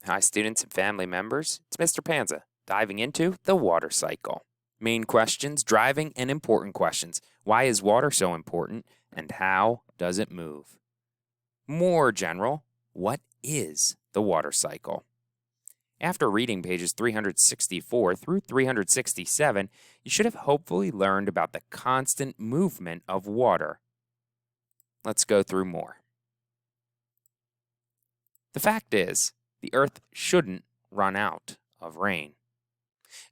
Hi, students and family members. It's Mr. Panza, diving into the water cycle. Main questions, driving, and important questions. Why is water so important, and how does it move? More general, what is the water cycle? After reading pages 364 through 367, you should have hopefully learned about the constant movement of water. Let's go through more. The fact is, the earth shouldn't run out of rain,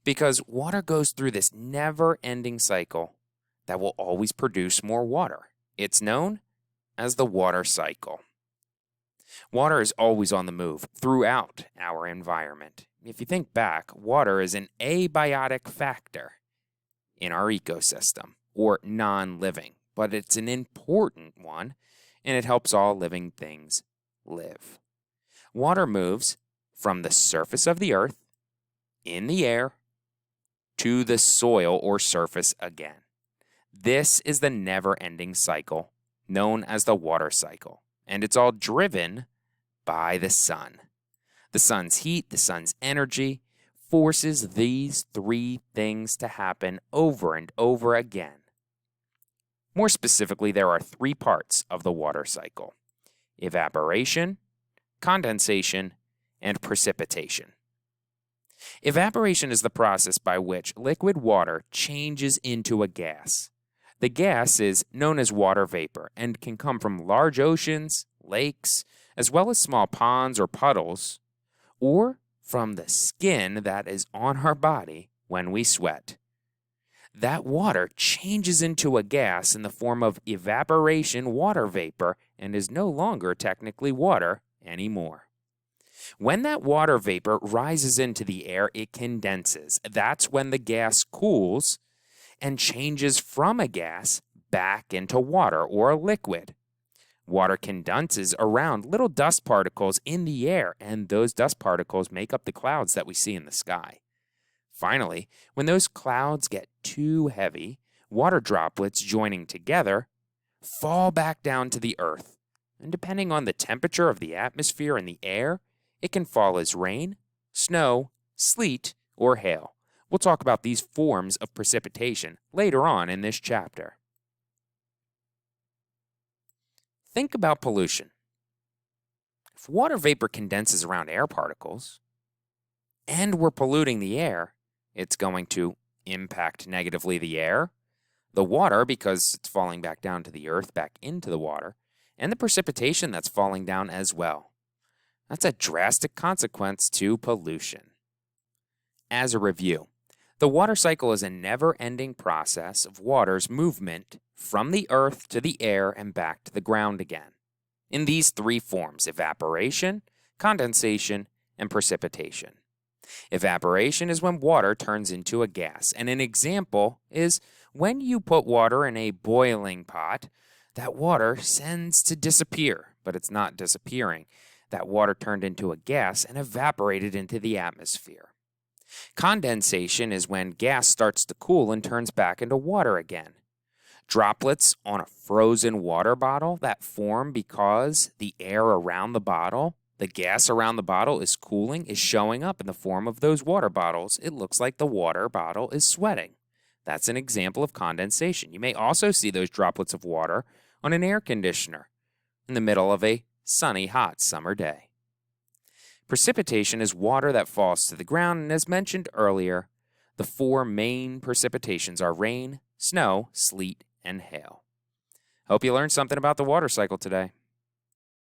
because water goes through this never-ending cycle that will always produce more water. It's known as the water cycle. Water is always on the move throughout our environment. If you think back, water is an abiotic factor in our ecosystem, or non-living, but it's an important one, and it helps all living things live. Water moves from the surface of the earth, in the air, to the soil or surface again. This is the never-ending cycle known as the water cycle, and it's all driven by the sun. The sun's heat, the sun's energy, forces these three things to happen over and over again. More specifically, there are three parts of the water cycle: evaporation, condensation, and precipitation. Evaporation is the process by which liquid water changes into a gas. The gas is known as water vapor and can come from large oceans, lakes, as well as small ponds or puddles, or from the skin that is on our body when we sweat. That water changes into a gas in the form of evaporation water vapor and is no longer technically water anymore. When that water vapor rises into the air, it condenses. That's when the gas cools and changes from a gas back into water or a liquid. Water condenses around little dust particles in the air, and those dust particles make up the clouds that we see in the sky. Finally, when those clouds get too heavy, water droplets joining together fall back down to the earth. And depending on the temperature of the atmosphere and the air, it can fall as rain, snow, sleet, or hail. We'll talk about these forms of precipitation later on in this chapter. Think about pollution. If water vapor condenses around air particles, and we're polluting the air, it's going to impact negatively the air, the water because it's falling back down to the earth, back into the water, and the precipitation that's falling down as well. That's a drastic consequence to pollution. As a review, the water cycle is a never-ending process of water's movement from the earth to the air and back to the ground again, in these three forms: evaporation, condensation, and precipitation. Evaporation is when water turns into a gas, and an example is when you put water in a boiling pot. That water tends to disappear, but it's not disappearing. That water turned into a gas and evaporated into the atmosphere. Condensation is when gas starts to cool and turns back into water again. Droplets on a frozen water bottle that form because the air around the bottle, the gas around the bottle is cooling, is showing up in the form of those water bottles. It looks like the water bottle is sweating. That's an example of condensation. You may also see those droplets of water on an air conditioner in the middle of a sunny, hot summer day. Precipitation is water that falls to the ground, and as mentioned earlier, the four main precipitations are rain, snow, sleet, and hail. Hope you learned something about the water cycle today.